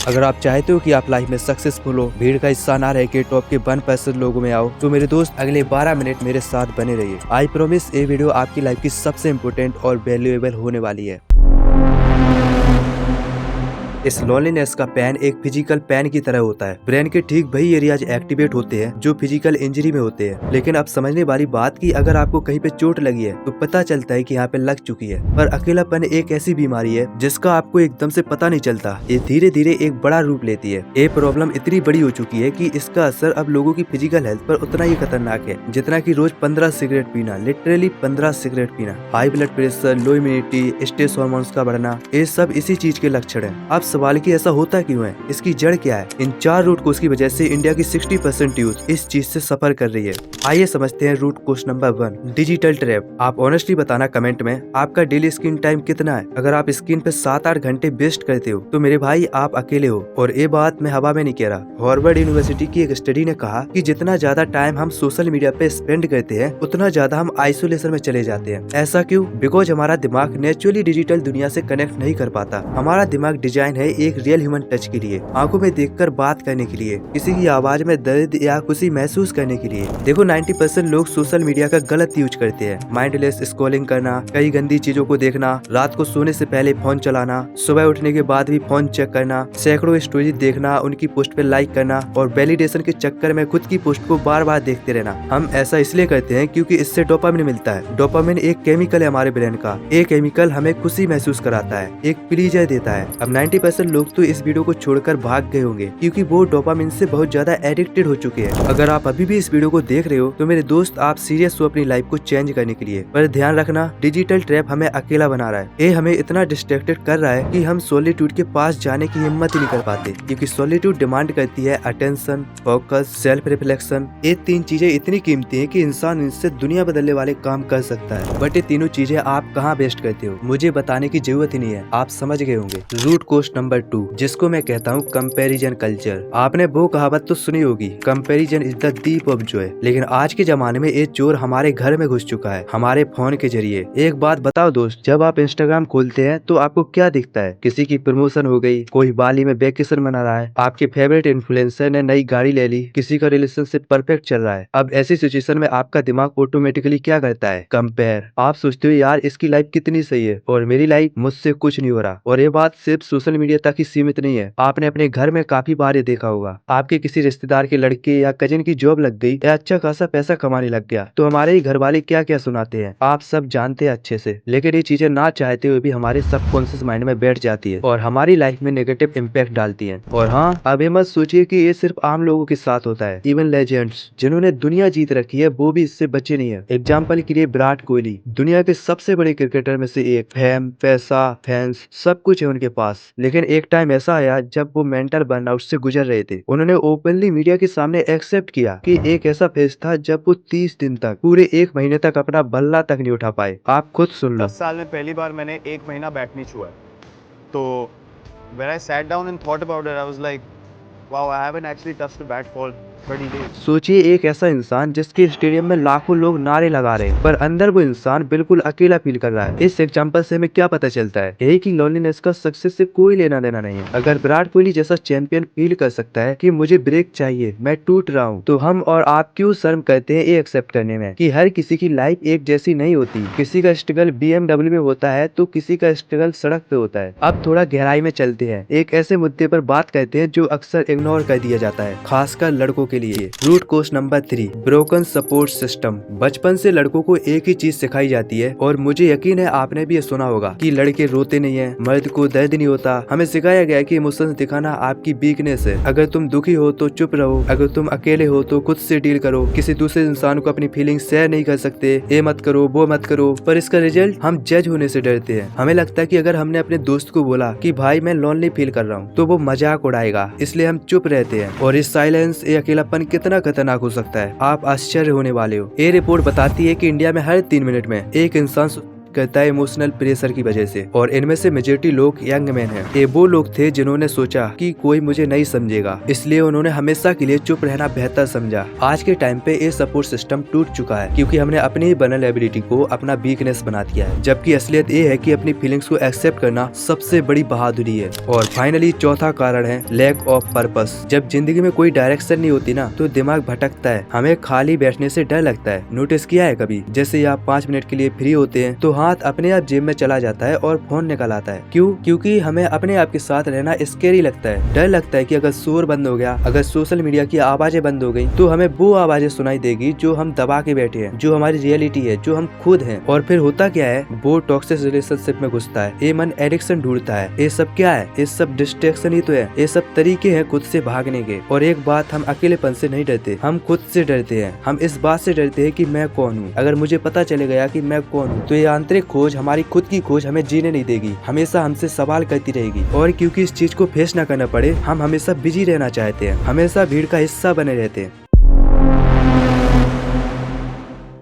अगर आप चाहते हो कि आप लाइफ में सक्सेसफुल हो, भीड़ का हिस्सा ना रह के टॉप के 1% लोगों में आओ, तो मेरे दोस्त अगले 12 मिनट मेरे साथ बने रहिए। आई प्रॉमिस ये वीडियो आपकी लाइफ की सबसे इम्पोर्टेंट और वैल्यूएबल होने वाली है। इस लोनलीनेस का पेन एक फिजिकल पेन की तरह होता है। ब्रेन के ठीक वही एरियाज एक्टिवेट होते हैं जो फिजिकल इंजरी में होते हैं। लेकिन अब समझने वाली बात कि अगर आपको कहीं पे चोट लगी है तो पता चलता है कि यहाँ पे लग चुकी है, पर अकेलापन एक ऐसी बीमारी है जिसका आपको एकदम से पता नहीं चलता। ये धीरे धीरे एक बड़ा रूप लेती है। ये प्रॉब्लम इतनी बड़ी हो चुकी है कि इसका असर अब लोगों की फिजिकल हेल्थ पर उतना ही खतरनाक है जितना कि रोज 15 सिगरेट पीना, लिटरली 15 सिगरेट पीना। हाई ब्लड प्रेशर, लो इम्यूनिटी, स्ट्रेस हार्मोन्स का बढ़ना, ये सब इसी चीज के लक्षण है। अब सवाल कि ऐसा होता क्यों है, इसकी जड़ क्या है। इन 4 रूट कोज की वजह से इंडिया की 60% यूथ इस चीज से सफर कर रही है। आइए समझते हैं root cause number 1, digital trap. आप ऑनेस्टली बताना कमेंट में आपका डेली स्क्रीन टाइम कितना है। अगर आप स्क्रीन पे 7-8 घंटे वेस्ट करते हो तो मेरे भाई आप अकेले हो। और ये बात मैं हवा में नहीं कह रहा। हार्वर्ड यूनिवर्सिटी की एक स्टडी ने कहा कि जितना ज्यादा टाइम हम सोशल मीडिया पे स्पेंड करते हैं उतना ज्यादा हम आइसोलेशन में चले जाते हैं। ऐसा क्यों? बिकॉज हमारा दिमाग नेचुरली डिजिटल दुनिया से कनेक्ट नहीं कर पाता। हमारा दिमाग डिजाइन है एक रियल ह्यूमन टच के लिए, आंखों में देखकर बात करने के लिए, किसी की आवाज में दर्द या खुशी महसूस करने के लिए। देखो 90% लोग सोशल मीडिया का गलत यूज करते हैं। माइंडलेस स्क्रॉलिंग करना, कई गंदी चीजों को देखना, रात को सोने से पहले फोन चलाना, सुबह उठने के बाद भी फोन चेक करना, सैकड़ों स्टोरी देखना, उनकी पोस्ट पे लाइक करना और वैलिडेशन के चक्कर में खुद की पोस्ट को बार बार देखते रहना। हम ऐसा इसलिए करते हैं क्योंकि इससे डोपामिन मिलता है। डोपामिन एक केमिकल है हमारे ब्रेन का। एक केमिकल हमें खुशी महसूस कराता है, एक प्लीजर देता है। अब 90% लोग तो इस वीडियो को छोड़कर भाग गए होंगे क्योंकि वो डोपामिन से बहुत ज्यादा एडिक्टेड हो चुके हैं। अगर आप अभी भी इस वीडियो को देख रहे हो तो मेरे दोस्त आप सीरियस हो अपनी लाइफ को चेंज करने के लिए। पर ध्यान रखना, डिजिटल ट्रैप हमें अकेला बना रहा है। ये हमें इतना डिस्ट्रैक्टेड कर रहा है कि हम सॉलिट्यूड के पास जाने की हिम्मत ही नहीं कर पाते, क्योंकि सॉलिट्यूड डिमांड करती है अटेंशन, फोकस, सेल्फ रिफ्लेक्शन। ये 3 चीजें इतनी कीमती है कि इंसान इनसे दुनिया बदलने वाले काम कर सकता है। बट ये तीनों चीजें आप कहाँ वेस्ट करते हो मुझे बताने की जरूरत ही नहीं है, आप समझ गए होंगे। रूट कोज नंबर 2, जिसको मैं कहता हूँ कंपैरिजन कल्चर। आपने वो कहावत तो सुनी होगी, comparison is the Deep of Joy. लेकिन आज के जमाने में ये चोर हमारे घर में घुस चुका है, हमारे फोन के जरिए। एक बात बताओ दोस्त, जब आप इंस्टाग्राम खोलते हैं तो आपको क्या दिखता है? किसी की प्रमोशन हो गई, कोई बाली में वेकेशन मना रहा है, आपके फेवरेट इन्फ्लुएंसर ने नई गाड़ी ले ली, किसी का रिलेशनशिप परफेक्ट चल रहा है। अब ऐसी सिचुएशन में आपका दिमाग ऑटोमेटिकली क्या करता है? कंपेयर। आप सोचते हो यार इसकी लाइफ कितनी सही है और मेरी लाइफ मुझसे कुछ नहीं हो रहा। और ये बात सिर्फ सोशल मीडिया तक ही सीमित नहीं है। आपने अपने घर में काफी बार ये देखा होगा, आपके किसी रिश्तेदार के लड़के या कजिन की जॉब लग गई या अच्छा खासा पैसा कमाने लग गया तो हमारे ही घर वाले क्या क्या सुनाते हैं आप सब जानते हैं अच्छे से। लेकिन ये चीजें ना चाहते हुए भी हमारे सबकॉन्शियस माइंड में बैठ जाती है और हमारी लाइफ में नेगेटिव इम्पैक्ट डालती है। और हाँ, अब ये मत सोचिए कि ये सिर्फ आम लोगों के साथ होता है। इवन लेजेंड्स जिन्होंने दुनिया जीत रखी है वो भी इससे बचे नहीं है। एग्जाम्पल के लिए विराट कोहली, दुनिया के सबसे बड़े क्रिकेटर में से एक। फेम, पैसा, फैंस, सब कुछ है उनके पास। लेकिन एक टाइम ऐसा आया जब वो मेंटल बर्नआउट से गुजर रहे थे। उन्होंने ओपनली मीडिया के सामने एक्सेप्ट किया कि एक ऐसा फेज था जब वो 30 दिन तक, पूरे 1 महीने तक अपना बल्ला तक नहीं उठा पाए। आप खुद सुन लो। 10 साल में पहली बार मैंने 1 महीना बैट नहीं छुआ है। तो when I sat down and thought about it, I was like, wow, I haven't actually touched a bat for 30 days. सोचिए एक ऐसा इंसान जिसके स्टेडियम में लाखों लोग नारे लगा रहे हैं पर अंदर वो इंसान बिल्कुल अकेला फील कर रहा है। इस एग्जांपल से हमें क्या पता चलता है? यही कि लोनलीनेस का सक्सेस से कोई लेना देना नहीं है। अगर विराट कोहली जैसा चैंपियन फील कर सकता है कि मुझे ब्रेक चाहिए, मैं टूट रहा हूँ, तो हम और आप क्यों शर्म करते हैं ये एक्सेप्ट करने में कि हर किसी की लाइफ एक जैसी नहीं होती। किसी का स्ट्रगल BMW में होता है तो किसी का स्ट्रगल सड़क पे होता है। अब थोड़ा गहराई में चलते हैं, एक ऐसे मुद्दे पर बात करते हैं जो अक्सर इग्नोर कर दिया जाता है, खासकर लड़कों के लिए। Root cause number 3, broken support system. बचपन से लड़कों को एक ही चीज सिखाई जाती है और मुझे यकीन है आपने भी ये सुना होगा कि लड़के रोते नहीं है, मर्द को दर्द नहीं होता। हमें सिखाया गया कि इमोशंस दिखाना आपकी वीकनेस है। अगर तुम दुखी हो तो चुप रहो, अगर तुम अकेले हो तो खुद से डील करो, किसी दूसरे इंसान को अपनी फीलिंग शेयर नहीं कर सकते, ये मत करो वो मत करो। पर इसका रिजल्ट, हम जज होने से डरते हैं। हमें लगता है कि अगर हमने अपने दोस्त को बोला कि भाई मैं लोनली फील कर रहा हूँ तो वो मजाक उड़ाएगा, इसलिए हम चुप रहते हैं। और इस साइलेंस, ये अकेलापन कितना खतरनाक हो सकता है आप आश्चर्य होने वाले हो। ये रिपोर्ट बताती है कि इंडिया में हर 3 मिनट में एक इंसान करता है इमोशनल प्रेशर की वजह से, और इनमें से मेजोरिटी लोग यंग मैन हैं। ये वो लोग थे जिन्होंने सोचा कि कोई मुझे नहीं समझेगा, इसलिए उन्होंने हमेशा के लिए चुप रहना बेहतर समझा। आज के टाइम पे ये सपोर्ट सिस्टम टूट चुका है क्योंकि हमने अपनी ही वल्नरेबिलिटी को अपना वीकनेस बना दिया है, जबकि असलियत ये है कि अपनी फीलिंग्स को एक्सेप्ट करना सबसे बड़ी बहादुरी है। और फाइनली चौथा कारण है लैक ऑफ पर्पस। जब जिंदगी में कोई डायरेक्शन नहीं होती ना तो दिमाग भटकता है, हमें खाली बैठने से डर लगता है। नोटिस किया है कभी, जैसे आप 5 मिनट के लिए फ्री होते हैं तो हाथ अपने आप जेब में चला जाता है और फोन निकल आता है। क्यों? क्योंकि हमें अपने आप के साथ रहना स्कैरी लगता है। डर लगता है कि अगर शोर बंद हो गया, अगर सोशल मीडिया की आवाजें बंद हो गई तो हमें वो आवाजें सुनाई देगी जो हम दबा के बैठे हैं, जो हमारी रियलिटी है, जो हम खुद हैं। और फिर होता क्या है, वो टॉक्सिक रिलेशनशिप में घुसता है, ये मन एडिक्शन ढूंढता है। ये सब क्या है? ये सब डिस्ट्रैक्शन ही तो है। ये सब तरीके हैं खुद से भागने के। और एक बात, हम अकेलेपन से नहीं डरते, हम खुद से डरते हैं। हम इस बात से डरते हैं कि मैं कौन हूँ। अगर मुझे पता चले गया कि मैं कौन हूँ तो ये आंतरिक खोज, हमारी खुद की खोज हमें जीने नहीं देगी, हमेशा हमसे सवाल करती रहेगी। और क्योंकि इस चीज को फेस न करना पड़े, हम हमेशा बिजी रहना चाहते हैं, हमेशा भीड़ का हिस्सा बने रहते हैं।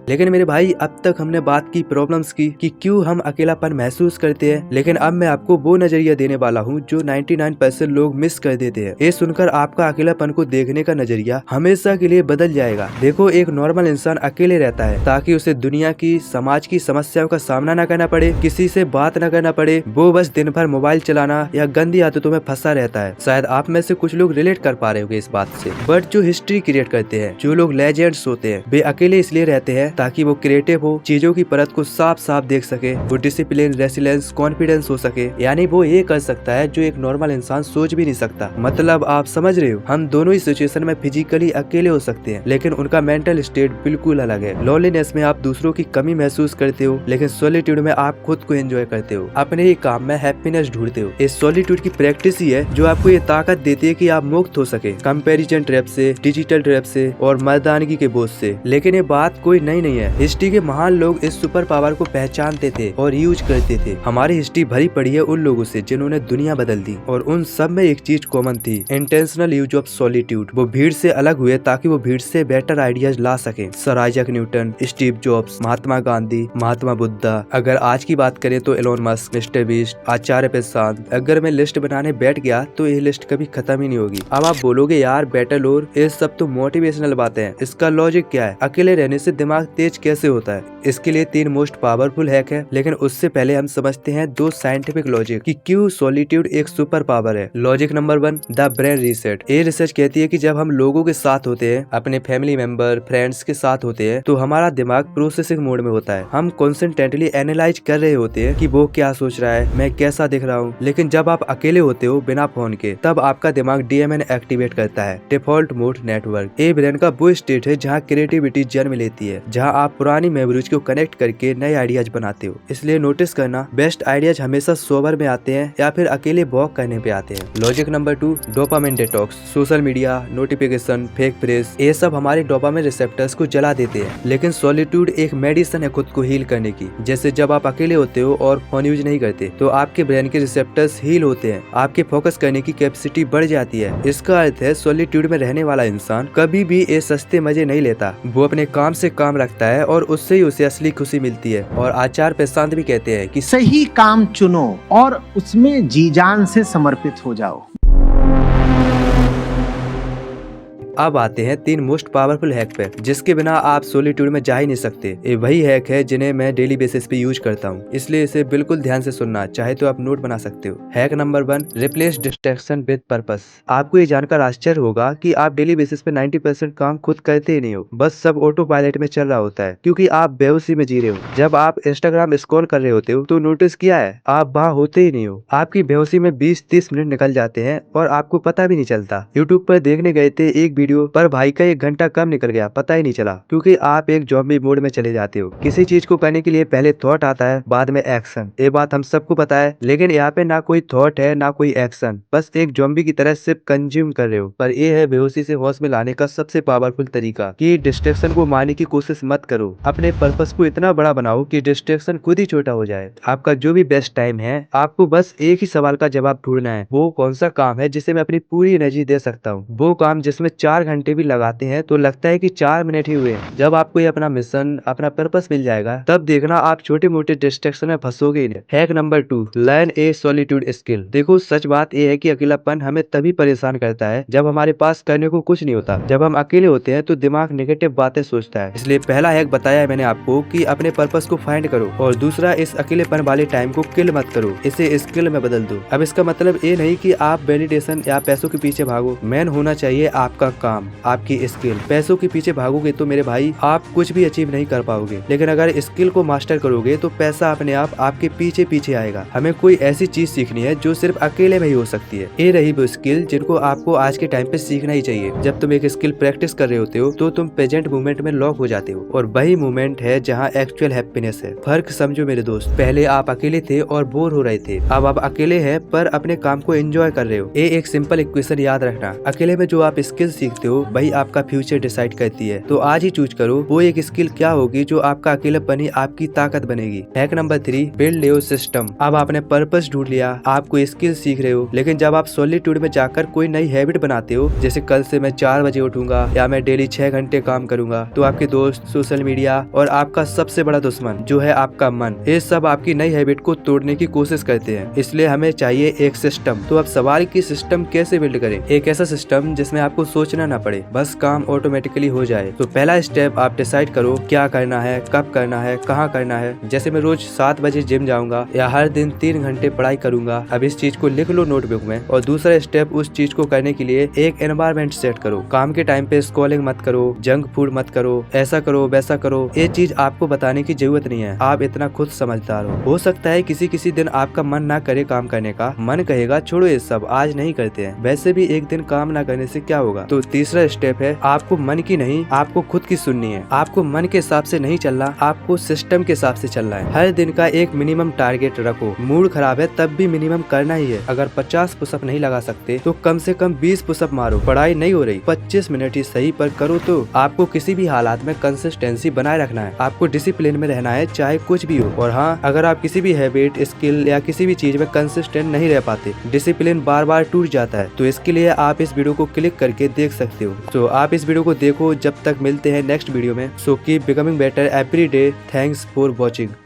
लेकिन मेरे भाई, अब तक हमने बात की प्रॉब्लम्स की कि क्यों हम अकेलापन महसूस करते हैं, लेकिन अब मैं आपको वो नजरिया देने वाला हूँ जो 99% लोग मिस कर देते हैं। ये सुनकर आपका अकेलापन को देखने का नजरिया हमेशा के लिए बदल जाएगा। देखो, एक नॉर्मल इंसान अकेले रहता है ताकि उसे दुनिया की, समाज की समस्याओं का सामना न करना पड़े, किसी से बात न करना पड़े। वो बस दिन भर मोबाइल चलाना या गंदी आदतों में फंसा रहता है। शायद आप में से कुछ लोग रिलेट कर पा रहे होंगे इस बात से। बट जो हिस्ट्री क्रिएट करते हैं, जो लोग लेजेंड्स होते हैं, वे अकेले इसलिए रहते हैं ताकि वो क्रिएटिव हो, चीजों की परत को साफ साफ देख सके, वो डिसिप्लिन, रेसिलेंस, कॉन्फिडेंस हो सके। यानी वो ये कर सकता है जो एक नॉर्मल इंसान सोच भी नहीं सकता। मतलब आप समझ रहे हो, हम दोनों ही सिचुएशन में फिजिकली अकेले हो सकते हैं, लेकिन उनका मेंटल स्टेट बिल्कुल अलग है। लॉनलीनेस में आप दूसरों की कमी महसूस करते हो, लेकिन सॉलिट्यूड में आप खुद को एंजॉय करते हो, अपने ही काम में हैप्पीनेस ढूंढते हो। इस सॉलिट्यूड की प्रैक्टिस ही है जो आपको ये ताकत देती है कि आप मुक्त हो सके कंपैरिजन ट्रैप से, डिजिटल ट्रैप से और मर्दानगी के बोझ से। लेकिन ये बात कोई नई नहीं है। हिस्ट्री के महान लोग इस सुपर पावर को पहचानते थे और यूज करते थे। हमारी हिस्ट्री भरी पड़ी है उन लोगों से जिन्होंने दुनिया बदल दी, और उन सब में एक चीज कॉमन थी, इंटेंशनल यूज ऑफ सॉलिट्यूड। वो भीड़ से अलग हुए ताकि वो भीड़ से बेटर आइडियाज ला सके। Sir Isaac Newton, Steve Jobs, Mahatma Gandhi, Mahatma Buddha, अगर आज की बात करें तो Elon Musk, Mister Beast, Acharya Prasad. अगर मैं लिस्ट बनाने बैठ गया तो ये लिस्ट कभी खत्म ही नहीं होगी। अब आप बोलोगे यार बेटर लोर, ये सब तो मोटिवेशनल बातें हैं, इसका लॉजिक क्या है? अकेले रहने से दिमाग तेज कैसे होता है? इसके लिए 3 मोस्ट पावरफुल हैक है, लेकिन उससे पहले हम समझते हैं 2 साइंटिफिक लॉजिक कि क्यों सॉलिट्यूड एक सुपर पावर है। Logic number 1, the brain reset. ये रिसर्च कहती है कि जब हम लोगों के साथ होते हैं, अपने फैमिली मेंबर, फ्रेंड्स के साथ होते हैं, तो हमारा दिमाग प्रोसेसिंग मोड में होता है। हम कॉन्सेंट्रेटली एनालाइज कर रहे होते हैं कि वो क्या सोच रहा है, मैं कैसा दिख रहा हूँ। लेकिन जब आप अकेले होते हो बिना फोन के, तब आपका दिमाग DMN एक्टिवेट करता है, डिफॉल्ट मोड नेटवर्क। ये ब्रेन का वो स्टेट है जहाँ क्रिएटिविटी जन्म लेती है, जहाँ आप पुरानी मेमोरीज को कनेक्ट करके नए आइडियाज बनाते हो। इसलिए नोटिस करना, बेस्ट आइडियाज हमेशा सोबर में आते हैं या फिर अकेले वॉक करने पे आते हैं। Logic number 2, dopamine detox. Social media, notification, fake press, ये सब हमारे डोपामिन रिसेप्टर्स को जला देते हैं। लेकिन सॉलिट्यूड एक मेडिसिन है खुद को हील करने की। जैसे जब आप अकेले होते हो और फोन यूज नहीं करते तो आपके ब्रेन के रिसेप्टर्स हील होते हैं, आपके फोकस करने की कैपेसिटी बढ़ जाती है। इसका अर्थ है सॉलिट्यूड में रहने वाला इंसान कभी भी ये सस्ते मजे नहीं लेता। वो अपने काम से काम रखता है और उससे ही उसे असली खुशी मिलती है। और आचार्य प्रशांत भी कहते हैं कि सही काम चुनो और उसमें जी जान से समर्पित हो जाओ। अब आते हैं 3 मोस्ट पावरफुल हैक पे, जिसके बिना आप सॉलिट्यूड में जा ही नहीं सकते। ये वही हैक है जिन्हें मैं डेली बेसिस पे यूज करता हूँ, इसलिए इसे बिल्कुल ध्यान से सुनना, चाहे तो आप नोट बना सकते हो। Hack number 1, replace distraction with purpose. आपको ये जानकर आश्चर्य होगा कि आप डेली बेसिस पे 90% काम खुद करते ही नहीं हो, बस सब ऑटो पायलट में चल रहा होता है, क्योंकि आप बेहोशी में जी रहे हो। जब आप इंस्टाग्राम स्क्रॉल कर रहे होते हो तो नोटिस किया है, आप वहाँ होते ही नहीं हो। आपकी बेहोशी में 20-30 मिनट निकल जाते हैं और आपको पता भी नहीं चलता। यूट्यूब पर देखने गए थे एक वीडियो, पर भाई का 1 घंटा कम निकल गया, पता ही नहीं चला, क्योंकि आप एक ज़ॉम्बी मोड में चले जाते हो। किसी चीज को करने के लिए पहले थॉट आता है, बाद में एक्शन। ये बात हम सबको पता है, लेकिन यहाँ पे ना कोई थॉट है ना कोई एक्शन, बस एक ज़ॉम्बी की तरह सिर्फ कंज्यूम कर रहे हो। पर ये है बेहोशी से होश में लाने का सबसे पावरफुल तरीका कि डिस्ट्रैक्शन को मारने की कोशिश मत करो। अपने पर्पस को इतना बड़ा बनाओ कि डिस्ट्रैक्शन खुद ही छोटा हो जाए। आपका जो भी बेस्ट टाइम है, आपको बस एक ही सवाल का जवाब ढूंढना है, वो कौन सा काम है जिसे मैं अपनी पूरी एनर्जी दे सकता हूँ, वो काम जिसमें 4 4 घंटे भी लगाते हैं तो लगता है कि 4 मिनट ही हुए हैं। जब आपको ये अपना मिशन, अपना पर्पस मिल जाएगा, तब देखना आप छोटे मोटे डिस्ट्रैक्शन में फंसोगे ही नहीं। हैक नंबर 2, लर्न ए सॉलिट्यूड स्किल। देखो सच बात ये है कि अकेलापन हमें तभी परेशान करता है जब हमारे पास करने को कुछ नहीं होता। जब हम अकेले होते हैं तो दिमाग नेगेटिव बातें सोचता है। इसलिए पहला हैक बताया है मैंने आपको कि अपने पर्पस को फाइंड करो, और दूसरा इस अकेलेपन वाले टाइम को किल मत करो, इसे स्किल में बदल दो। अब इसका मतलब ये नहीं कि आप वैलिडेशन या पैसों के पीछे भागो। मेन होना चाहिए आपका काम, आपकी स्किल। पैसों के पीछे भागोगे तो मेरे भाई आप कुछ भी अचीव नहीं कर पाओगे, लेकिन अगर स्किल को मास्टर करोगे तो पैसा अपने आप आपके पीछे पीछे आएगा। हमें कोई ऐसी चीज सीखनी है जो सिर्फ अकेले में ही हो सकती है। ये रही वो स्किल जिनको आपको आज के टाइम पे सीखना ही चाहिए। जब तुम एक स्किल प्रैक्टिस कर रहे होते हो तो तुम प्रेजेंट मोमेंट में लॉक हो जाते हो, और वही मोमेंट है जहाँ एक्चुअल हैप्पीनेस है। फर्क समझो मेरे दोस्त, पहले आप अकेले थे और बोर हो रहे थे, अब आप अकेले हैं पर अपने काम को एंजॉय कर रहे हो। ये एक सिंपल इक्वेशन याद रखना, अकेले में जो आप स्किल सीखते हो वही आपका फ्यूचर डिसाइड करती है। तो आज ही चूज करो वो एक स्किल क्या होगी जो आपका अकेलेपन ही आपकी ताकत बनेगी। Hack number 3, build your system. अब आपने पर्पस ढूंढ लिया, आप कोई स्किल सीख रहे हो, लेकिन जब आप सॉलिट्यूड में जाकर कोई नई हैबिट बनाते हो, जैसे कल से मैं 4 बजे उठूंगा या मैं डेली 6 घंटे काम करूंगा, तो आपके दोस्त, सोशल मीडिया और आपका सबसे बड़ा दुश्मन जो है आपका मन, ये सब आपकी नई हैबिट को तोड़ने की कोशिश करते हैं। इसलिए हमें चाहिए एक सिस्टम। तो अब सवाल की सिस्टम कैसे बिल्ड करें? एक ऐसा सिस्टम जिसमें आपको सोचना ना पड़े, बस काम ऑटोमेटिकली हो जाए। तो पहला स्टेप, आप डिसाइड करो क्या करना है, कब करना है, कहाँ करना है। जैसे मैं रोज 7 बजे जिम जाऊंगा या हर दिन 3 घंटे पढ़ाई करूंगा। अब इस चीज को लिख लो नोटबुक में। और दूसरा स्टेप, उस चीज को करने के लिए एक एनवायरनमेंट सेट करो। काम के टाइम पे स्क्रॉलिंग मत करो, जंक फूड मत करो, ऐसा करो वैसा करो। ये चीज आपको बताने की जरूरत नहीं है, आप इतना खुद समझदार हो सकता है किसी दिन आपका मन ना करे काम करने का, मन कहेगा छोड़ो ये सब आज नहीं करते हैं। वैसे भी एक दिन काम ना करने से क्या होगा। तो तीसरा स्टेप है, आपको मन की नहीं, आपको खुद की सुननी है। आपको मन के हिसाब से नहीं चलना, आपको सिस्टम के हिसाब से चलना है। हर दिन का एक मिनिमम टारगेट रखो। मूड खराब है तब भी मिनिमम करना ही है। अगर 50 पुशअप नहीं लगा सकते तो कम से कम 20 पुशअप मारो। पढ़ाई नहीं हो रही, 25 मिनट ही सही पर करो। तो आपको किसी भी हालात में कंसिस्टेंसी बनाए रखना है, आपको डिसिप्लिन में रहना है चाहे कुछ भी हो। और हाँ, अगर आप किसी भी हैबिट, स्किल या किसी भी चीज में कंसिस्टेंट नहीं रह पाते, डिसिप्लिन बार बार टूट जाता है, तो इसके लिए आप इस वीडियो को क्लिक करके देख सकते हो। तो आप इस वीडियो को देखो। जब तक मिलते हैं नेक्स्ट वीडियो में, so keep becoming better every day. Thanks for watching.